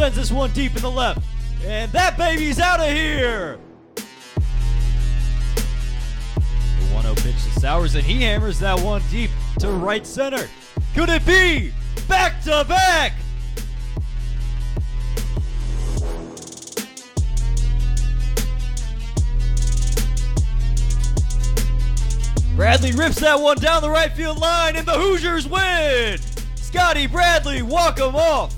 sends this one deep in the left. And that baby's out of here. The 1-0 pitch to Sowers, and he hammers that one deep to right center. Could it be back to back? Bradley rips that one down the right field line, and the Hoosiers win! Scotty Bradley, walk him off!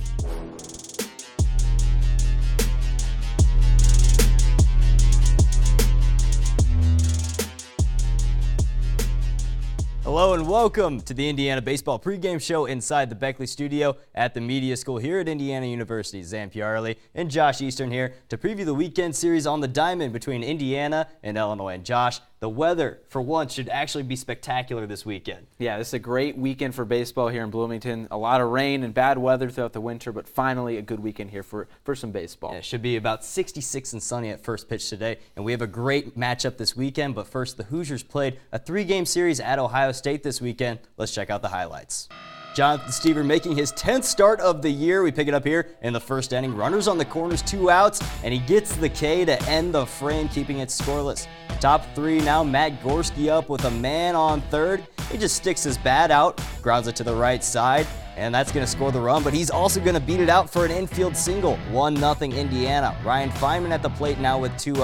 Hello and welcome to the Indiana Baseball Pregame Show inside the Beckley Studio at the Media School here at Indiana University. Zain Pyarali and Josh Eastern here to preview the weekend series on the diamond between Indiana and Illinois. And Josh, the weather, for once, should actually be spectacular this weekend. Yeah, this is a great weekend for baseball here in Bloomington. A lot of rain and bad weather throughout the winter, but finally a good weekend here for some baseball. Yeah, it should be about 66 and sunny at first pitch today, and we have a great matchup this weekend. But first, the Hoosiers played a 3-game series at Ohio State this weekend. Let's check out the highlights. Jonathan Stever making his 10th start of the year. We pick it up here in the first inning. Runners on the corners, 2 outs, and he gets the K to end the frame, keeping it scoreless. Top 3 now, Matt Gorski up with a man on third. He just sticks his bat out, grounds it to the right side, and that's going to score the run, but he's also going to beat it out for an infield single. 1-0 Indiana. Ryan Feynman at the plate now with 2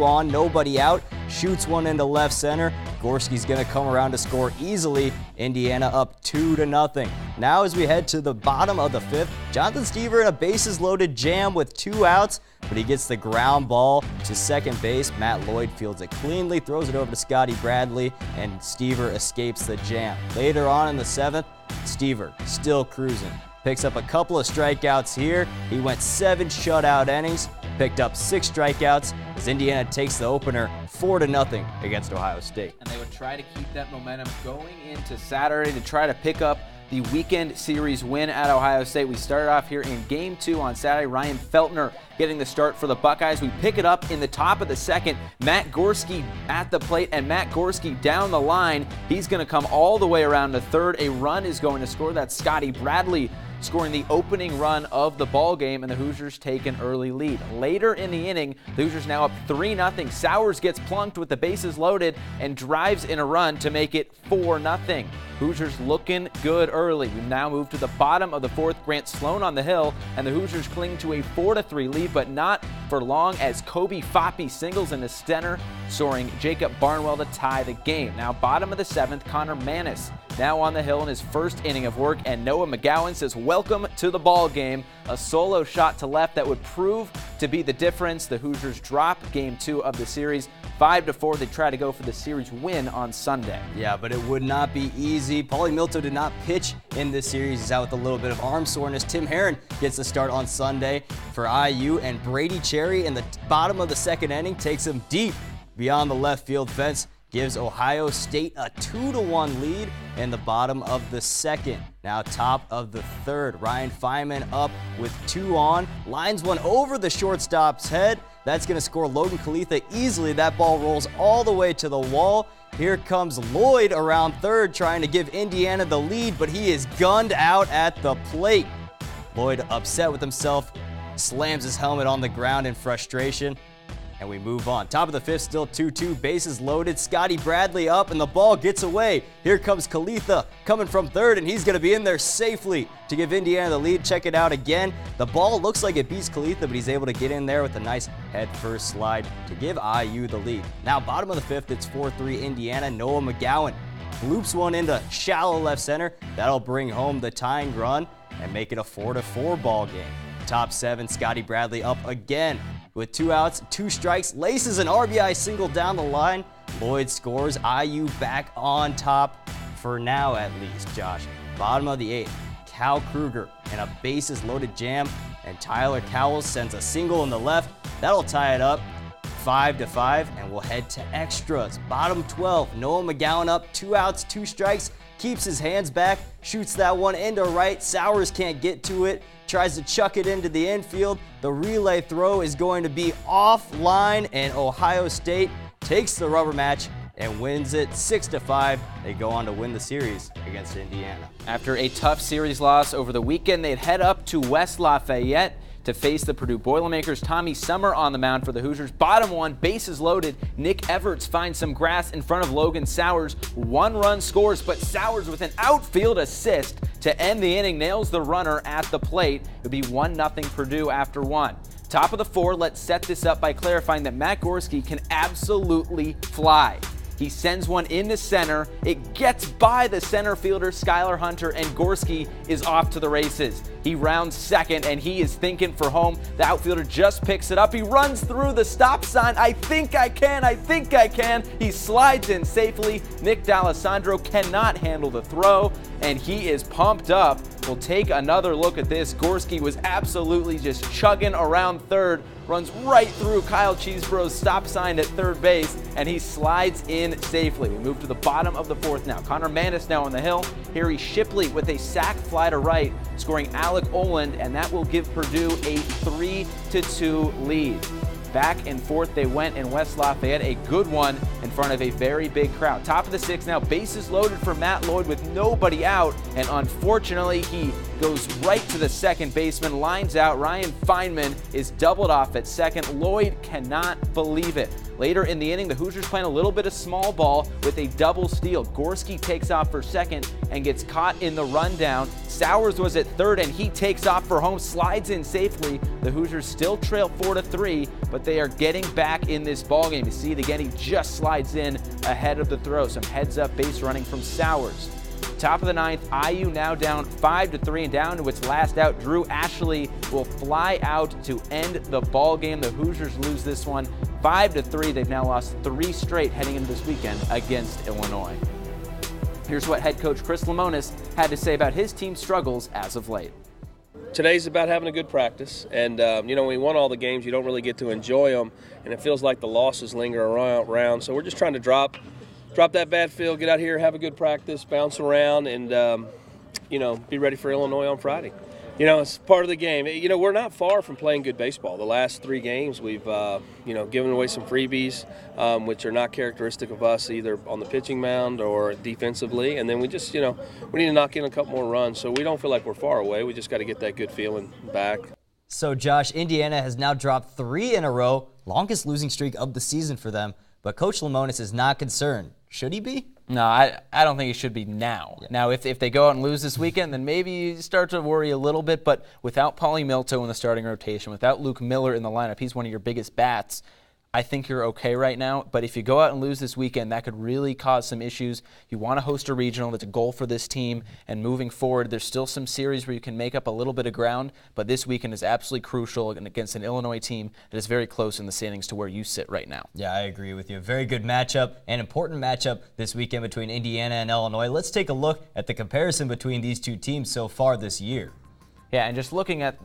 on, nobody out. Shoots one into left center. Gorski's going to come around to score easily. Indiana up 2-0. Now as we head to the bottom of the 5th, Jonathan Stever in a bases-loaded jam with 2 outs, but he gets the ground ball to second base. Matt Lloyd fields it cleanly, throws it over to Scotty Bradley, and Stever escapes the jam. Later on in the 7th, Stever still cruising. Picks up a couple of strikeouts here. He went 7 shutout innings, picked up 6 strikeouts as Indiana takes the opener 4-0 against Ohio State. And they would try to keep that momentum going into Saturday to try to pick up the weekend series win at Ohio State. We started off here in Game 2 on Saturday. Ryan Feltner getting the start for the Buckeyes. We pick it up in the top of the 2nd. Matt Gorski at the plate, and Matt Gorski down the line. He's going to come all the way around to third. A run is going to score. That's Scotty Bradley scoring the opening run of the ball game, and the Hoosiers take an early lead. Later in the inning, the Hoosiers now up 3-0. Sowers gets plunked with the bases loaded and drives in a run to make it 4-0. Hoosiers looking good early. We now move to the bottom of the 4th. Grant Sloan on the hill, and the Hoosiers cling to a 4-3 lead, but not for long as Kobe Foppe singles into center, soaring Jacob Barnwell to tie the game. Now bottom of the 7th, Connor Manis now on the hill in his first inning of work, and Noah McGowan says welcome to the ball game. A solo shot to left that would prove to be the difference. The Hoosiers drop Game 2 of the series 5-4. They try to go for the series win on Sunday. Yeah, but it would not be easy. Paulie Milto did not pitch in this series. He's out with a little bit of arm soreness. Tim Herron gets the start on Sunday for IU, and Brady Cherry in the bottom of the 2nd inning takes him deep beyond the left field fence. Gives Ohio State a 2-1 lead in the bottom of the 2nd. Now top of the 3rd, Ryan Feynman up with 2 on. Lines one over the shortstop's head. That's going to score Logan Kalitha easily. That ball rolls all the way to the wall. Here comes Lloyd around third trying to give Indiana the lead, but he is gunned out at the plate. Lloyd upset with himself, slams his helmet on the ground in frustration. And we move on. Top of the 5th, still 2-2, bases loaded. Scotty Bradley up, and the ball gets away. Here comes Kalitha coming from third, and he's going to be in there safely to give Indiana the lead. Check it out again. The ball looks like it beats Kalitha, but he's able to get in there with a nice head-first slide to give IU the lead. Now, bottom of the 5th, it's 4-3 Indiana. Noah McGowan loops one into shallow left center. That'll bring home the tying run and make it a 4-4 ball game. Top 7, Scotty Bradley up again. With 2 outs, 2 strikes, laces an RBI single down the line. Lloyd scores. IU back on top for now at least, Josh. Bottom of the 8th, Cal Kruger in a bases-loaded jam, and Tyler Cowles sends a single in the left. That'll tie it up 5-5, and we'll head to extras. Bottom 12, Noah McGowan up, 2 outs, 2 strikes, keeps his hands back, shoots that one into right. Sowers can't get to it, tries to chuck it into the infield. The relay throw is going to be offline, and Ohio State takes the rubber match and wins it 6-5. They go on to win the series against Indiana. After a tough series loss over the weekend, they'd head up to West Lafayette to face the Purdue Boilermakers. Tommy Summer on the mound for the Hoosiers. Bottom one, bases loaded. Nick Everts finds some grass in front of Logan Sowers. 1 run scores, but Sowers with an outfield assist to end the inning nails the runner at the plate. It would be 1-0 Purdue after 1. Top of the 4, let's set this up by clarifying that Matt Gorski can absolutely fly. He sends one into center. It gets by the center fielder, Skylar Hunter, and Gorski is off to the races. He rounds second, and he is thinking for home. The outfielder just picks it up. He runs through the stop sign. I think I can. He slides in safely. Nick D'Alessandro cannot handle the throw, and he is pumped up. We'll take another look at this. Gorski was absolutely just chugging around third, runs right through Kyle Cheeseborough's stop sign at third base, and he slides in safely. We move to the bottom of the 4th now. Connor Mandis now on the hill. Harry Shipley with a sac fly to right, scoring Alec Oland, and that will give Purdue a 3-2 lead. Back and forth they went in West Lafayette, a good one in front of a very big crowd. Top of the 6th now, bases loaded for Matt Lloyd with nobody out, and unfortunately he goes right to the second baseman, lines out. Ryan Feynman is doubled off at second. Lloyd cannot believe it. Later in the inning, the Hoosiers playing a little bit of small ball with a double steal. Gorski takes off for second and gets caught in the rundown. Sowers was at third, and he takes off for home, slides in safely. The Hoosiers still trail 4-3, but they are getting back in this ballgame. You see it again, he just slides in ahead of the throw. Some heads-up base running from Sowers. Top of the 9th, IU now down 5-3 and down to its last out. Drew Ashley will fly out to end the ball game. The Hoosiers lose this one 5-3. They've now lost 3 straight heading into this weekend against Illinois. Here's what head coach Chris Lemonis had to say about his team's struggles as of late. Today's about having a good practice, and when we won all the games, you don't really get to enjoy them, and it feels like the losses linger around. So we're just trying to drop that bad feel, get out here, have a good practice, bounce around, and be ready for Illinois on Friday. It's part of the game. We're not far from playing good baseball. The last 3 games, we've given away some freebies, which are not characteristic of us either on the pitching mound or defensively. And then we just, we need to knock in a couple more runs. So we don't feel like we're far away. We just got to get that good feeling back. So, Josh, Indiana has now dropped 3 in a row, longest losing streak of the season for them. But Coach Lemonis is not concerned. Should he be? No, I don't think he should be now. Yeah. Now, if they go out and lose this weekend, then maybe you start to worry a little bit. But without Paulie Milto in the starting rotation, without Luke Miller in the lineup, he's one of your biggest bats. I think you're okay right now, but if you go out and lose this weekend, that could really cause some issues. You want to host a regional. That's a goal for this team, and moving forward, there's still some series where you can make up a little bit of ground, but this weekend is absolutely crucial against an Illinois team that is very close in the standings to where you sit right now. Yeah, I agree with you. Very good matchup, an important matchup this weekend between Indiana and Illinois. Let's take a look at the comparison between these two teams so far this year. Yeah, and just looking at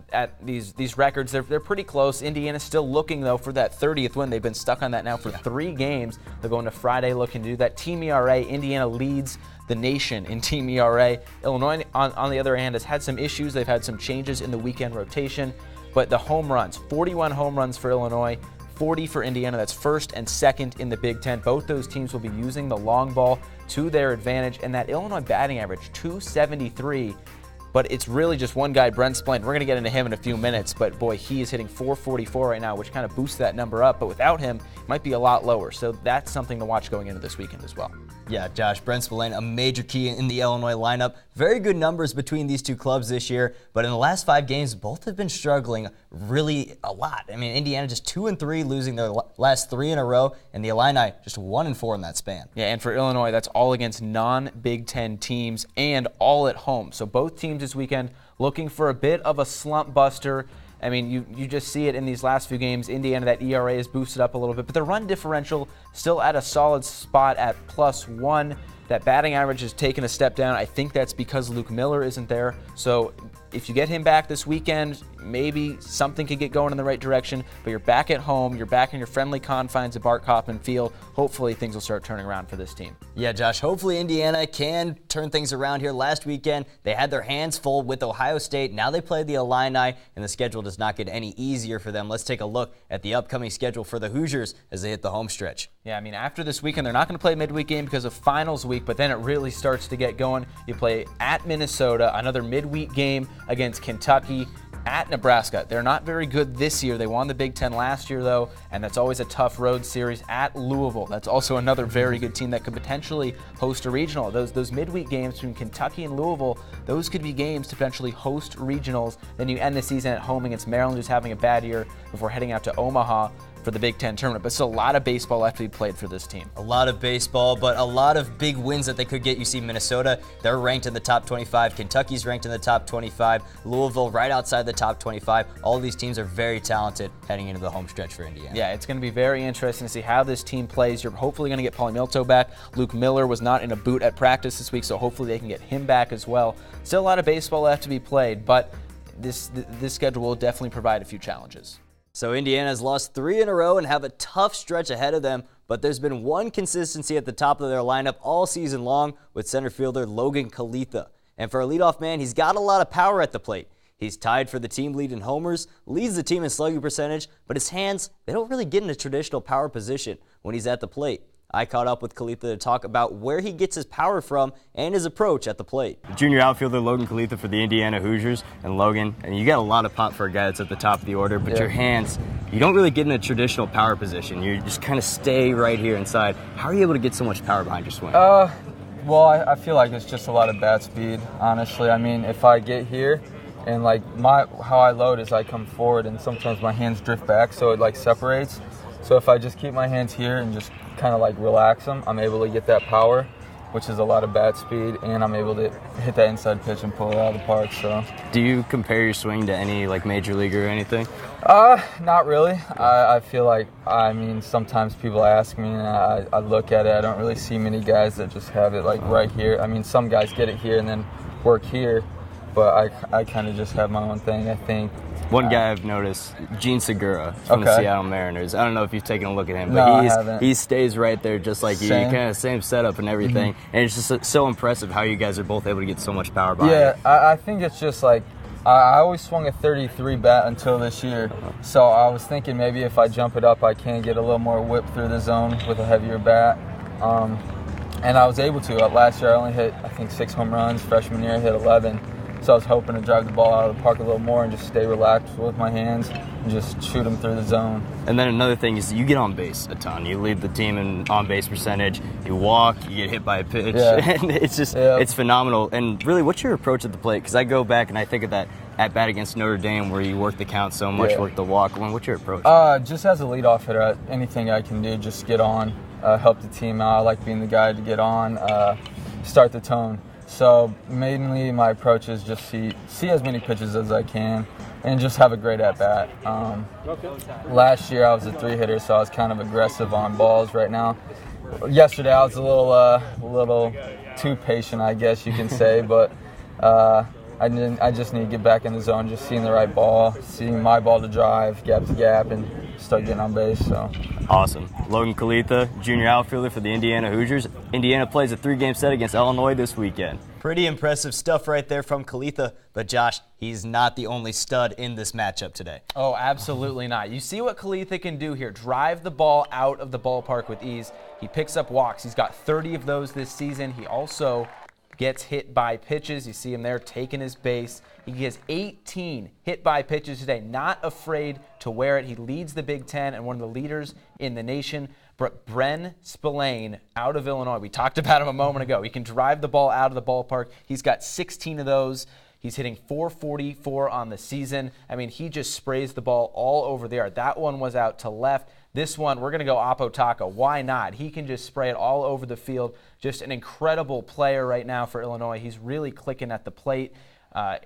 these records, they're pretty close. Indiana's still looking, though, for that 30th win. They've been stuck on that now for 3 games. They're going to Friday looking to do that. Team ERA, Indiana leads the nation in team ERA. Illinois, on the other hand, has had some issues. They've had some changes in the weekend rotation. But the home runs, 41 home runs for Illinois, 40 for Indiana. That's first and second in the Big Ten. Both those teams will be using the long ball to their advantage. And that Illinois batting average, 273. But it's really just one guy, Brent Splint. We're going to get into him in a few minutes, but boy, he is hitting 444 right now, which kind of boosts that number up. But without him, it might be a lot lower. So that's something to watch going into this weekend as well. Yeah, Josh, Brent Spillane, a major key in the Illinois lineup. Very good numbers between these two clubs this year, but in the last 5 games, both have been struggling really a lot. I mean, Indiana just 2-3, losing their last 3 in a row, and the Illini just 1-4 in that span. Yeah, and for Illinois, that's all against non-Big Ten teams and all at home. So both teams this weekend looking for a bit of a slump buster. I mean, you just see it in these last few games. Indiana, that ERA is boosted up a little bit, but the run differential still at a solid spot at +1. That batting average has taken a step down. I think that's because Luke Miller isn't there. So if you get him back this weekend, maybe something could get going in the right direction, but you're back at home, you're back in your friendly confines at Bart Kaufman Field. Hopefully things will start turning around for this team. Yeah, Josh, hopefully Indiana can turn things around here. Last weekend, they had their hands full with Ohio State. Now they play the Illini, and the schedule does not get any easier for them. Let's take a look at the upcoming schedule for the Hoosiers as they hit the home stretch. Yeah, I mean, after this weekend, they're not going to play a midweek game because of finals week, but then it really starts to get going. You play at Minnesota, another midweek game against Kentucky. at Nebraska. They're not very good this year. They won the Big Ten last year, though, and that's always a tough road series. At Louisville, that's also another very good team that could potentially host a regional. Those midweek games between Kentucky and Louisville, those could be games to potentially host regionals. Then you end the season at home against Maryland, who's having a bad year, before heading out to Omaha for the Big Ten tournament. But still a lot of baseball left to be played for this team. A lot of baseball, but a lot of big wins that they could get. You see Minnesota, they're ranked in the top 25. Kentucky's ranked in the top 25. Louisville right outside the top 25. All these teams are very talented heading into the home stretch for Indiana. Yeah, it's going to be very interesting to see how this team plays. You're hopefully going to get Paulie Milto back. Luke Miller was not in a boot at practice this week, so hopefully they can get him back as well. Still a lot of baseball left to be played, but this schedule will definitely provide a few challenges. So Indiana's lost 3 in a row and have a tough stretch ahead of them, but there's been one consistency at the top of their lineup all season long with center fielder Logan Kalitha. And for a leadoff man, he's got a lot of power at the plate. He's tied for the team lead in homers, leads the team in slugging percentage, but his hands, they don't really get in a traditional power position when he's at the plate. I caught up with Kalitha to talk about where he gets his power from and his approach at the plate. Junior outfielder Logan Kalitha for the Indiana Hoosiers. And Logan, and you got a lot of pop for a guy that's at the top of the order, but your hands, you don't really get in a traditional power position. You just kind of stay right here inside. How are you able to get so much power behind your swing? Well, I feel like it's just a lot of bat speed, honestly. I mean, if I get here and like how I load is I come forward and sometimes my hands drift back, so it like separates. So if I just keep my hands here and just kind of like relax them, I'm able to get that power, which is a lot of bat speed, and I'm able to hit that inside pitch and pull it out of the park. So, do you compare your swing to any like major leaguer or anything? Not really. I feel like, I mean, sometimes people ask me, and I look at it. I don't really see many guys that just have it like right here. I mean, some guys get it here and then work here, but I kind of just have my own thing, I think. One guy I've noticed, Gene Segura from the Seattle Mariners. I don't know if you've taken a look at him, no, but he stays right there just like you. Kind of same setup and everything. And it's just so impressive how you guys are both able to get so much power behind it. Yeah, I think it's just like, I always swung a 33 bat until this year. So I was thinking maybe if I jump it up, I can get a little more whip through the zone with a heavier bat. And I was able to. Last year I only hit, I think, 6 home runs. Freshman year I hit 11. So I was hoping to drive the ball out of the park a little more and just stay relaxed with my hands and just shoot them through the zone. And then another thing is you get on base a ton. You lead the team in on-base percentage. You walk, you get hit by a pitch. And it's just, it's phenomenal. And really, what's your approach at the plate? Because I go back and I think of that at-bat against Notre Dame where you work the count so much, work the walk. What's your approach? Just as a leadoff hitter, anything I can do, just get on, help the team out. I like being the guy to get on, start the tone. So mainly my approach is just see as many pitches as I can and just have a great at-bat. Last year I was a 3-hitter, so I was kind of aggressive on balls. Right now, yesterday I was a little too patient, I guess you can say, but I just need to get back in the zone, just seeing the right ball, seeing my ball to drive, gap to gap, and start getting on base. So awesome. Logan Kalitha, junior outfielder for the Indiana Hoosiers. Indiana plays a 3-game set against Illinois this weekend. Pretty impressive stuff right there from Kalitha, but Josh, he's not the only stud in this matchup today. Oh, absolutely not. You see what Kalitha can do here. Drive the ball out of the ballpark with ease. He picks up walks. He's got 30 of those this season. He also gets hit by pitches. You see him there taking his base. He has 18 hit by pitches today, not afraid to wear it. He leads the Big Ten and one of the leaders in the nation. But Bren Spillane out of Illinois, we talked about him a moment ago. He can drive the ball out of the ballpark. He's got 16 of those. He's hitting .444 on the season. I mean, he just sprays the ball all over the yard. That one was out to left. This one, we're going to go Oppo Taco. Why not? He can just spray it all over the field. Just an incredible player right now for Illinois. He's really clicking at the plate.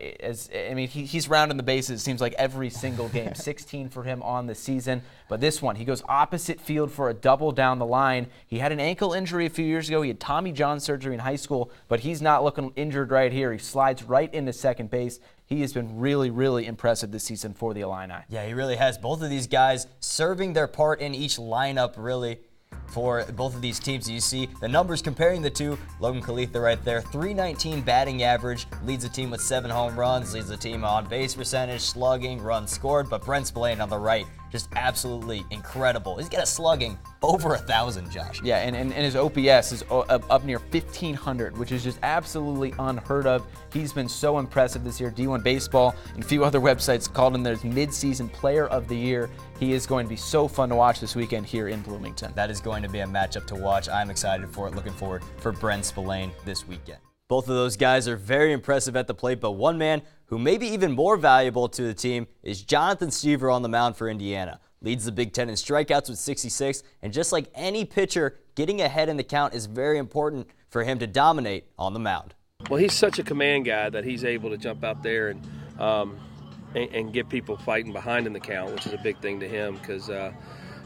He's rounding the bases, it seems like, every single game. 16 for him on the season. But this one, he goes opposite field for a double down the line. He had an ankle injury a few years ago. He had Tommy John surgery in high school, but he's not looking injured right here. He slides right into second base. He has been really, really impressive this season for the Illini. Yeah, he really has. Both of these guys serving their part in each lineup, really, for both of these teams. You see the numbers comparing the two. Logan Kalitha right there, .319 batting average, leads the team with 7 home runs, leads the team on base percentage, slugging, runs scored. But Brent Spillane on the right, just absolutely incredible. He's got a slugging over 1,000, Josh. Yeah, and his OPS is up near 1,500, which is just absolutely unheard of. He's been so impressive this year. D1 Baseball and a few other websites called him their midseason player of the year. He is going to be so fun to watch this weekend here in Bloomington. That is going to be a matchup to watch. I'm excited for it. Looking forward for Brent Spillane this weekend. Both of those guys are very impressive at the plate, but one man who may be even more valuable to the team is Jonathan Stever on the mound for Indiana. Leads the Big Ten in strikeouts with 66, and just like any pitcher, getting ahead in the count is very important for him to dominate on the mound. Well, he's such a command guy that he's able to jump out there and get people fighting behind in the count, which is a big thing to him because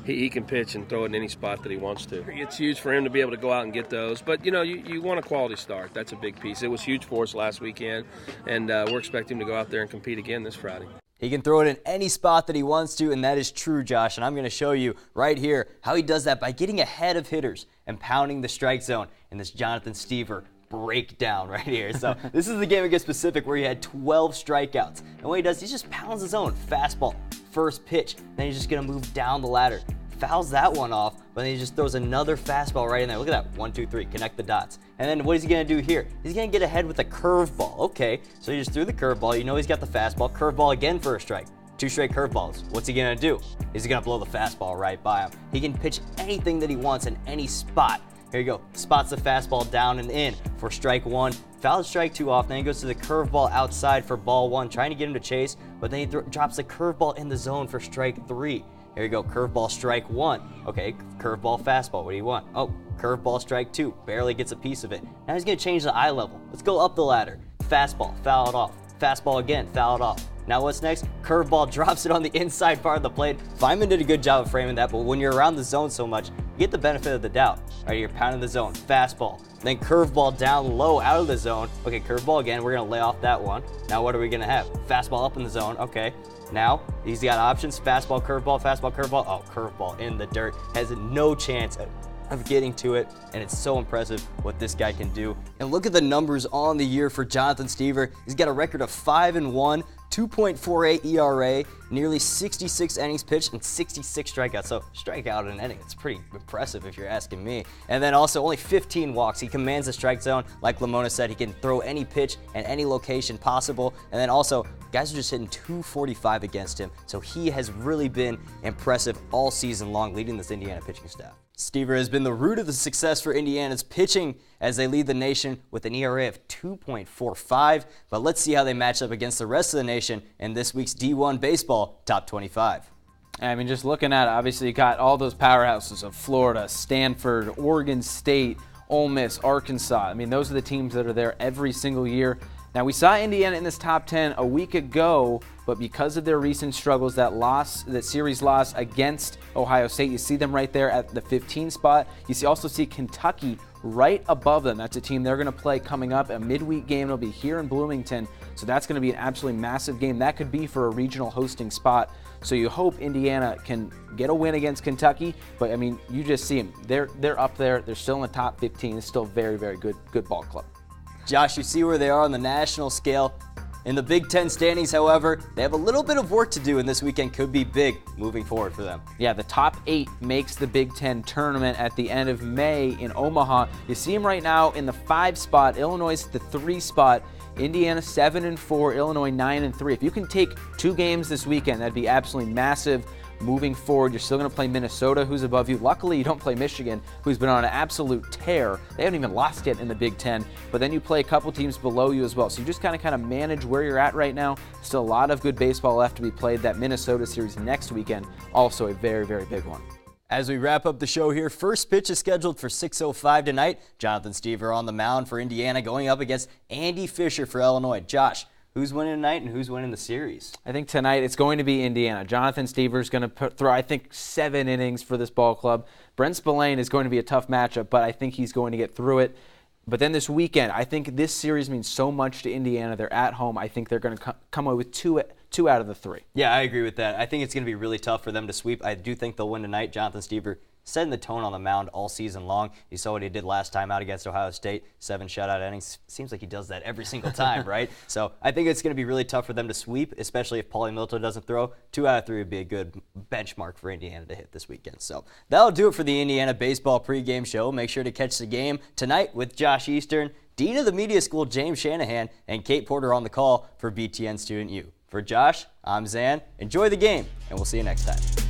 he can pitch and throw it in any spot that he wants to. It's huge for him to be able to go out and get those. But, you want a quality start. That's a big piece. It was huge for us last weekend, and we're expecting him to go out there and compete again this Friday. He can throw it in any spot that he wants to, and that is true, Josh. And I'm going to show you right here how he does that by getting ahead of hitters and pounding the strike zone in this Jonathan Stever breakdown right here. So this is the game against Pacific where he had 12 strikeouts. And what he does, he just pounds his own fastball, first pitch. Then he's just going to move down the ladder. Fouls that one off, but then he just throws another fastball right in there. Look at that, 1, 2, 3, connect the dots. And then what is he gonna do here? He's gonna get ahead with a curveball. Okay, so he just threw the curveball. You know he's got the fastball. Curveball again for a strike. 2 straight curveballs. What's he gonna do? He's gonna blow the fastball right by him. He can pitch anything that he wants in any spot. Here you go, spots the fastball down and in for strike 1. Fouls strike 2 off, then he goes to the curveball outside for ball 1, trying to get him to chase, but then he drops the curveball in the zone for strike 3. Here you go, curveball strike 1. Okay, curveball fastball, what do you want? Oh, curveball strike 2, barely gets a piece of it. Now he's gonna change the eye level. Let's go up the ladder. Fastball, foul it off. Fastball again, foul it off. Now what's next? Curveball drops it on the inside part of the plate. Feynman did a good job of framing that, but when you're around the zone so much, you get the benefit of the doubt. Right, you're pounding the zone, fastball. Then curveball down low out of the zone. Okay, curveball again, we're gonna lay off that one. Now what are we gonna have? Fastball up in the zone, okay. Now, he's got options, fastball, curveball. Oh, curveball in the dirt. Has no chance of getting to it, and it's so impressive what this guy can do. And look at the numbers on the year for Jonathan Stever. He's got a record of 5-1, 2.48 ERA, nearly 66 innings pitched, and 66 strikeouts. So strikeout in an inning, it's pretty impressive if you're asking me. And then also only 15 walks. He commands the strike zone. Like Lamona said, he can throw any pitch and any location possible. And then also, guys are just hitting 245 against him. So he has really been impressive all season long, leading this Indiana pitching staff. Stever has been the root of the success for Indiana's pitching as they lead the nation with an ERA of 2.45. But let's see how they match up against the rest of the nation in this week's D1 Baseball Top 25. I mean, just looking at it, obviously you got all those powerhouses of Florida, Stanford, Oregon State, Ole Miss, Arkansas. I mean, those are the teams that are there every single year. Now, we saw Indiana in this top 10 a week ago, but because of their recent struggles, that series loss against Ohio State, you see them right there at the 15 spot. You also see Kentucky right above them. That's a team they're going to play coming up. A midweek game. It'll be here in Bloomington, so that's going to be an absolutely massive game. That could be for a regional hosting spot. So you hope Indiana can get a win against Kentucky, but I mean, you just see them. They're up there. They're still in the top 15. It's still a very, very good ball club. Josh, you see where they are on the national scale. In the Big Ten standings, however, they have a little bit of work to do, and this weekend could be big moving forward for them. Yeah, the top 8 makes the Big Ten tournament at the end of May in Omaha. You see them right now in the 5 spot. Illinois is the 3 spot. Indiana 7-4, Illinois 9-3. If you can take 2 games this weekend, that'd be absolutely massive. Moving forward, you're still going to play Minnesota, who's above you. Luckily, you don't play Michigan, who's been on an absolute tear. They haven't even lost yet in the Big Ten, but then you play a couple teams below you as well. So you just kind of manage where you're at right now. Still a lot of good baseball left to be played. That Minnesota series next weekend, also a very, very big one. As we wrap up the show here, first pitch is scheduled for 6:05 tonight. Jonathan Stever on the mound for Indiana going up against Andy Fisher for Illinois. Josh, who's winning tonight and who's winning the series? I think tonight it's going to be Indiana. Jonathan Stever is going to throw, I think, 7 innings for this ball club. Brent Spillane is going to be a tough matchup, but I think he's going to get through it. But then this weekend, I think this series means so much to Indiana. They're at home. I think they're going to come away with two 2 out of the 3. Yeah, I agree with that. I think it's going to be really tough for them to sweep. I do think they'll win tonight. Jonathan Stever setting the tone on the mound all season long. You saw what he did last time out against Ohio State, 7 shutout innings. Seems like he does that every single time, right? So I think it's going to be really tough for them to sweep, especially if Paulie Milto doesn't throw. 2 out of 3 would be a good benchmark for Indiana to hit this weekend. So that'll do it for the Indiana Baseball Pregame Show. Make sure to catch the game tonight with Josh Eastern, Dean of the Media School James Shanahan, and Kate Porter on the call for BTN Student U. For Josh, I'm Zan. Enjoy the game, and we'll see you next time.